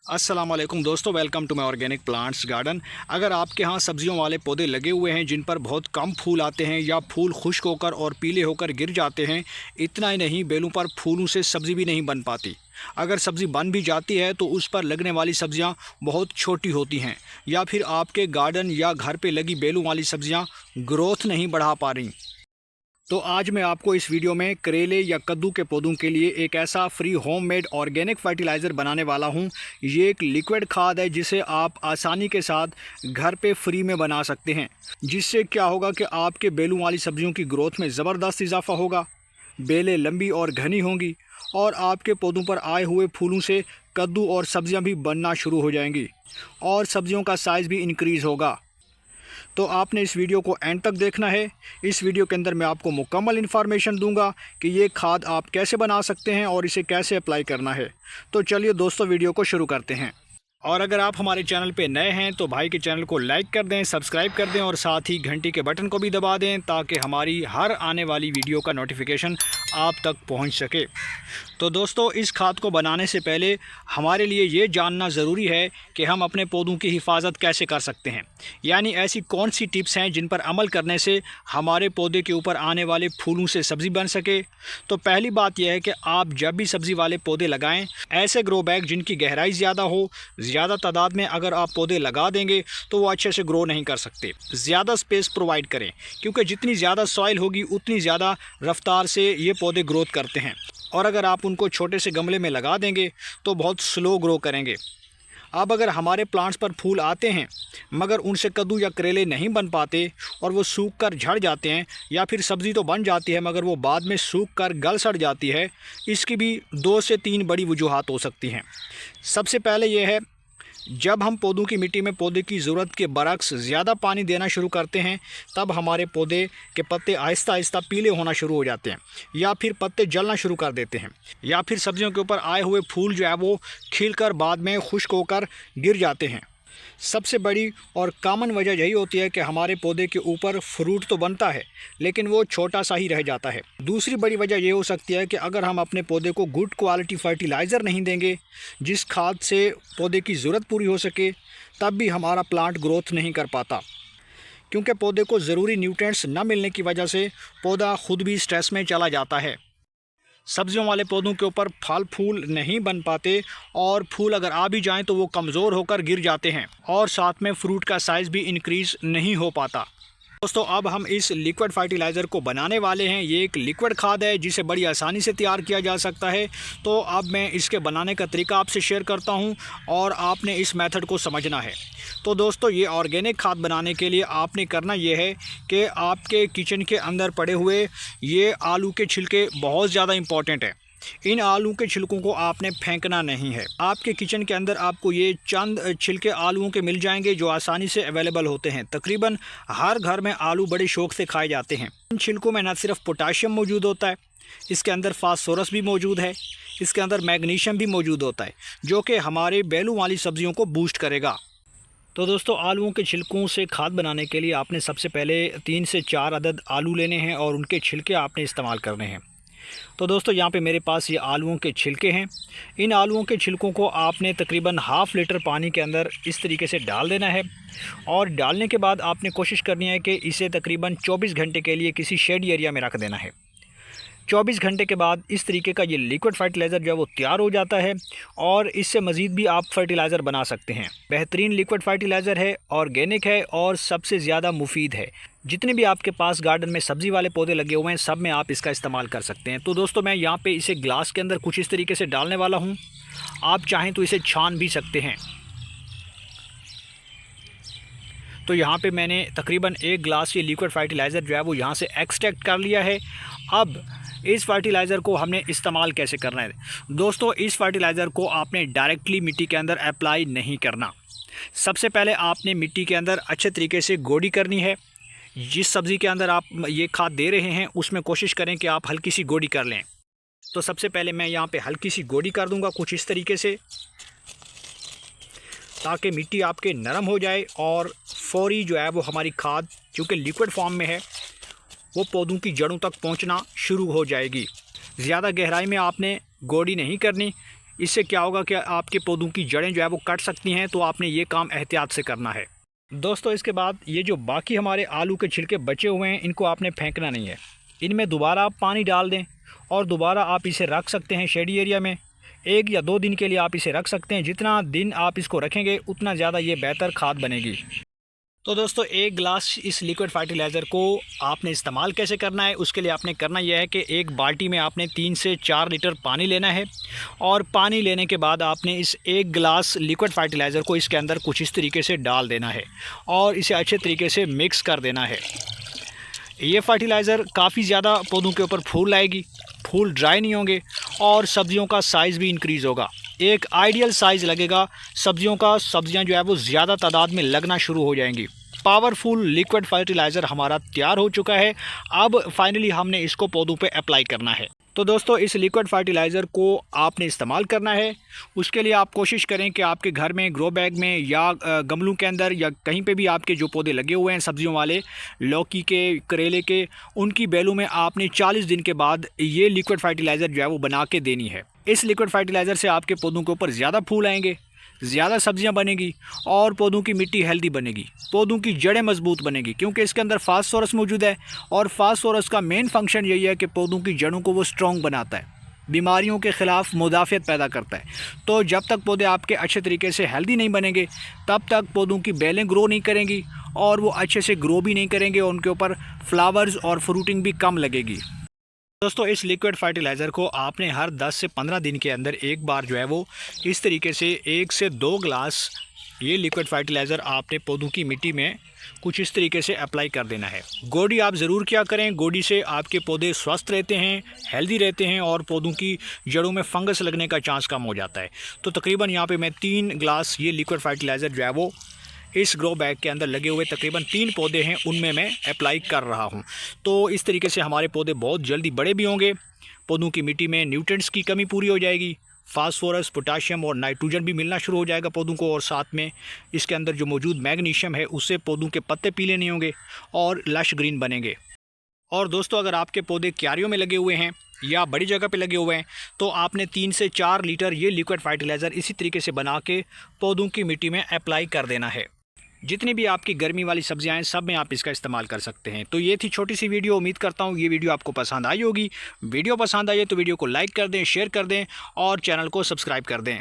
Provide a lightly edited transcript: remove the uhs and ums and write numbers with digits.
अस्सलाम वालेकुम दोस्तों, welcome to my organic plants garden. अगर आपके यहाँ सब्जियों वाले पौधे लगे हुए हैं जिन पर बहुत कम फूल आते हैं या फूल खुश्क होकर और पीले होकर गिर जाते हैं, इतना ही नहीं बेलों पर फूलों से सब्ज़ी भी नहीं बन पाती। अगर सब्ज़ी बन भी जाती है तो उस पर लगने वाली सब्जियां बहुत छोटी होती हैं, या फिर आपके गार्डन या घर पे लगी बेलों वाली सब्जियां ग्रोथ नहीं बढ़ा पा रही। तो आज मैं आपको इस वीडियो में करेले या कद्दू के पौधों के लिए एक ऐसा फ्री होममेड ऑर्गेनिक फर्टिलाइज़र बनाने वाला हूं। ये एक लिक्विड खाद है जिसे आप आसानी के साथ घर पे फ्री में बना सकते हैं, जिससे क्या होगा कि आपके बेलों वाली सब्जियों की ग्रोथ में ज़बरदस्त इजाफा होगा। बेलें लंबी और घनी होंगी और आपके पौधों पर आए हुए फूलों से कद्दू और सब्जियां भी बनना शुरू हो जाएंगी और सब्जियों का साइज़ भी इंक्रीज़ होगा। तो आपने इस वीडियो को एंड तक देखना है। इस वीडियो के अंदर मैं आपको मुकम्मल इन्फॉर्मेशन दूंगा कि ये खाद आप कैसे बना सकते हैं और इसे कैसे अप्लाई करना है। तो चलिए दोस्तों, वीडियो को शुरू करते हैं। और अगर आप हमारे चैनल पे नए हैं तो भाई के चैनल को लाइक कर दें, सब्सक्राइब कर दें और साथ ही घंटी के बटन को भी दबा दें ताकि हमारी हर आने वाली वीडियो का नोटिफिकेशन आप तक पहुंच सके। तो दोस्तों, इस खाद को बनाने से पहले हमारे लिए ये जानना ज़रूरी है कि हम अपने पौधों की हिफाजत कैसे कर सकते हैं, यानी ऐसी कौन सी टिप्स हैं जिन पर अमल करने से हमारे पौधे के ऊपर आने वाले फूलों से सब्ज़ी बन सके। तो पहली बात यह है कि आप जब भी सब्ज़ी वाले पौधे लगाएं, ऐसे ग्रो बैग जिनकी गहराई ज़्यादा हो। ज़्यादा तादाद में अगर आप पौधे लगा देंगे तो वो अच्छे से ग्रो नहीं कर सकते। ज़्यादा स्पेस प्रोवाइड करें, क्योंकि जितनी ज़्यादा सॉइल होगी उतनी ज़्यादा रफ्तार से ये पौधे ग्रोथ करते हैं। और अगर आप उनको छोटे से गमले में लगा देंगे तो बहुत स्लो ग्रो करेंगे। अब अगर हमारे प्लांट्स पर फूल आते हैं मगर उनसे कद्दू या करेले नहीं बन पाते और वो सूख कर झड़ जाते हैं, या फिर सब्ज़ी तो बन जाती है मगर वो बाद में सूख कर गल सड़ जाती है, इसकी भी 2 से 3 बड़ी वजूहात हो सकती हैं। सबसे पहले ये है, जब हम पौधों की मिट्टी में पौधे की ज़रूरत के बरक्स ज़्यादा पानी देना शुरू करते हैं तब हमारे पौधे के पत्ते आहिस्ता आहिस्ता पीले होना शुरू हो जाते हैं, या फिर पत्ते जलना शुरू कर देते हैं, या फिर सब्जियों के ऊपर आए हुए फूल जो है वो खिलकर बाद में खुश्क होकर गिर जाते हैं। सबसे बड़ी और कॉमन वजह यही होती है कि हमारे पौधे के ऊपर फ्रूट तो बनता है लेकिन वो छोटा सा ही रह जाता है। दूसरी बड़ी वजह ये हो सकती है कि अगर हम अपने पौधे को गुड क्वालिटी फर्टिलाइज़र नहीं देंगे जिस खाद से पौधे की ज़रूरत पूरी हो सके, तब भी हमारा प्लांट ग्रोथ नहीं कर पाता, क्योंकि पौधे को ज़रूरी न्यूट्रिएंट्स न मिलने की वजह से पौधा खुद भी स्ट्रेस में चला जाता है। सब्जियों वाले पौधों के ऊपर फल फूल नहीं बन पाते और फूल अगर आ भी जाएं तो वो कमज़ोर होकर गिर जाते हैं और साथ में फ्रूट का साइज़ भी इंक्रीज़ नहीं हो पाता। दोस्तों, अब हम इस लिक्विड फर्टिलाइज़र को बनाने वाले हैं। ये एक लिक्विड खाद है जिसे बड़ी आसानी से तैयार किया जा सकता है। तो अब मैं इसके बनाने का तरीका आपसे शेयर करता हूं और आपने इस मेथड को समझना है। तो दोस्तों, ये ऑर्गेनिक खाद बनाने के लिए आपने करना ये है कि आपके किचन के अंदर पड़े हुए ये आलू के छिलके बहुत ज़्यादा इम्पॉर्टेंट है। इन आलू के छिलकों को आपने फेंकना नहीं है। आपके किचन के अंदर आपको ये चंद छिलके आलूओं के मिल जाएंगे जो आसानी से अवेलेबल होते हैं। तकरीबन हर घर में आलू बड़े शौक से खाए जाते हैं। इन छिलकों में न सिर्फ पोटाशियम मौजूद होता है, इसके अंदर फास्फोरस भी मौजूद है, इसके अंदर मैग्नीशियम भी मौजूद होता है जो कि हमारे बेलों वाली सब्जियों को बूस्ट करेगा। तो दोस्तों, आलूओं के छिलकों से खाद बनाने के लिए आपने सबसे पहले 3 से 4 अदद आलू लेने हैं और उनके छिलके आपने इस्तेमाल करने हैं। तो दोस्तों, यहाँ पे मेरे पास ये आलूओं के छिलके हैं। इन आलूओं के छिलकों को आपने तकरीबन ½ लीटर पानी के अंदर इस तरीके से डाल देना है और डालने के बाद आपने कोशिश करनी है कि इसे तकरीबन 24 घंटे के लिए किसी शेड एरिया में रख देना है। 24 घंटे के बाद इस तरीके का ये लिक्विड फर्टिलाइज़र जो है वो तैयार हो जाता है और इससे मज़ीद भी आप फर्टिलाइज़र बना सकते हैं। बेहतरीन लिक्विड फर्टिलाइज़र है, ऑर्गेनिक है और सबसे ज़्यादा मुफीद है। जितने भी आपके पास गार्डन में सब्ज़ी वाले पौधे लगे हुए हैं सब में आप इसका इस्तेमाल कर सकते हैं। तो दोस्तों, मैं यहाँ पे इसे ग्लास के अंदर कुछ इस तरीके से डालने वाला हूँ। आप चाहें तो इसे छान भी सकते हैं। तो यहाँ पे मैंने तकरीबन 1 गिलास ये लिक्विड फर्टिलाइज़र जो है वो यहाँ से एक्सट्रैक्ट कर लिया है। अब इस फर्टिलाइज़र को हमने इस्तेमाल कैसे करना है। दोस्तों, इस फर्टिलाइज़र को आपने डायरेक्टली मिट्टी के अंदर अप्लाई नहीं करना। सबसे पहले आपने मिट्टी के अंदर अच्छे तरीके से गोडी करनी है। जिस सब्ज़ी के अंदर आप ये खाद दे रहे हैं उसमें कोशिश करें कि आप हल्की सी गोडी कर लें। तो सबसे पहले मैं यहाँ पे हल्की सी गोडी कर दूँगा कुछ इस तरीके से, ताकि मिट्टी आपके नरम हो जाए और फौरी जो है वो हमारी खाद चूँकि लिक्विड फॉर्म में है वो पौधों की जड़ों तक पहुँचना शुरू हो जाएगी। ज़्यादा गहराई में आपने गोडी नहीं करनी, इससे क्या होगा कि आपके पौधों की जड़ें जो है वो कट सकती हैं, तो आपने ये काम एहतियात से करना है। दोस्तों इसके बाद ये जो बाकी हमारे आलू के छिलके बचे हुए हैं, इनको आपने फेंकना नहीं है। इनमें दोबारा आप पानी डाल दें और दोबारा आप इसे रख सकते हैं शेडी एरिया में। 1 या 2 दिन के लिए आप इसे रख सकते हैं। जितना दिन आप इसको रखेंगे उतना ज़्यादा ये बेहतर खाद बनेगी। तो दोस्तों 1 गिलास इस लिक्विड फर्टिलाइज़र को आपने इस्तेमाल कैसे करना है, उसके लिए आपने करना यह है कि एक बाल्टी में आपने 3 से 4 लीटर पानी लेना है और पानी लेने के बाद आपने इस 1 गिलास लिक्विड फर्टिलाइज़र को इसके अंदर कुछ इस तरीके से डाल देना है और इसे अच्छे तरीके से मिक्स कर देना है। ये फर्टिलाइज़र काफ़ी ज़्यादा पौधों के ऊपर फूल लाएगी, फूल ड्राई नहीं होंगे और सब्जियों का साइज़ भी इंक्रीज़ होगा। एक आइडियल साइज़ लगेगा सब्जियों का, सब्जियां जो है वो ज़्यादा तादाद में लगना शुरू हो जाएंगी। पावरफुल लिक्विड फर्टिलाइज़र हमारा तैयार हो चुका है। अब फाइनली हमने इसको पौधों पे अप्लाई करना है। तो दोस्तों इस लिक्विड फर्टिलाइज़र को आपने इस्तेमाल करना है। उसके लिए आप कोशिश करें कि आपके घर में ग्रो बैग में या गमलों के अंदर या कहीं पे भी आपके जो पौधे लगे हुए हैं सब्जियों वाले, लौकी के, करेले के, उनकी बेलों में आपने 40 दिन के बाद ये लिक्विड फर्टिलाइज़र जो है वो बना के देनी है। इस लिक्विड फर्टिलाइज़र से आपके पौधों के ऊपर ज़्यादा फूल आएंगे, ज़्यादा सब्जियां बनेगी और पौधों की मिट्टी हेल्दी बनेगी, पौधों की जड़ें मजबूत बनेगी, क्योंकि इसके अंदर फास्फोरस मौजूद है और फास्फोरस का मेन फंक्शन यही है कि पौधों की जड़ों को वो स्ट्रॉन्ग बनाता है, बीमारियों के ख़िलाफ़ मुदाफ़ियत पैदा करता है। तो जब तक पौधे आपके अच्छे तरीके से हेल्दी नहीं बनेंगे तब तक पौधों की बेलें ग्रो नहीं करेंगी और वो अच्छे से ग्रो भी नहीं करेंगे और उनके ऊपर फ्लावर्स और फ्रूटिंग भी कम लगेगी। दोस्तों इस लिक्विड फर्टिलाइज़र को आपने हर 10 से 15 दिन के अंदर एक बार जो है वो इस तरीके से 1 से 2 गिलास ये लिक्विड फर्टिलाइज़र आपने पौधों की मिट्टी में कुछ इस तरीके से अप्लाई कर देना है। गोडी आप ज़रूर क्या करें, गोडी से आपके पौधे स्वस्थ रहते हैं, हेल्दी रहते हैं और पौधों की जड़ों में फंगस लगने का चांस कम हो जाता है। तो तकरीबन यहाँ पे मैं 3 गिलास ये लिक्विड फर्टिलाइज़र जो है वो इस ग्रो बैग के अंदर लगे हुए तकरीबन 3 पौधे हैं उनमें मैं अप्लाई कर रहा हूं। तो इस तरीके से हमारे पौधे बहुत जल्दी बड़े भी होंगे, पौधों की मिट्टी में न्यूट्रिएंट्स की कमी पूरी हो जाएगी, फास्फोरस, पोटाशियम और नाइट्रोजन भी मिलना शुरू हो जाएगा पौधों को, और साथ में इसके अंदर जो मौजूद मैग्नीशियम है उससे पौधों के पत्ते पीले नहीं होंगे और लश ग्रीन बनेंगे। और दोस्तों अगर आपके पौधे क्यारियों में लगे हुए हैं या बड़ी जगह पे लगे हुए हैं तो आपने 3 से 4 लीटर ये लिक्विड फर्टिलाइज़र इसी तरीके से बना के पौधों की मिट्टी में अप्लाई कर देना है। जितनी भी आपकी गर्मी वाली सब्जियां हैं सब में आप इसका इस्तेमाल कर सकते हैं। तो ये थी छोटी सी वीडियो, उम्मीद करता हूँ ये वीडियो आपको पसंद आई होगी। वीडियो पसंद आई है तो वीडियो को लाइक कर दें, शेयर कर दें और चैनल को सब्सक्राइब कर दें।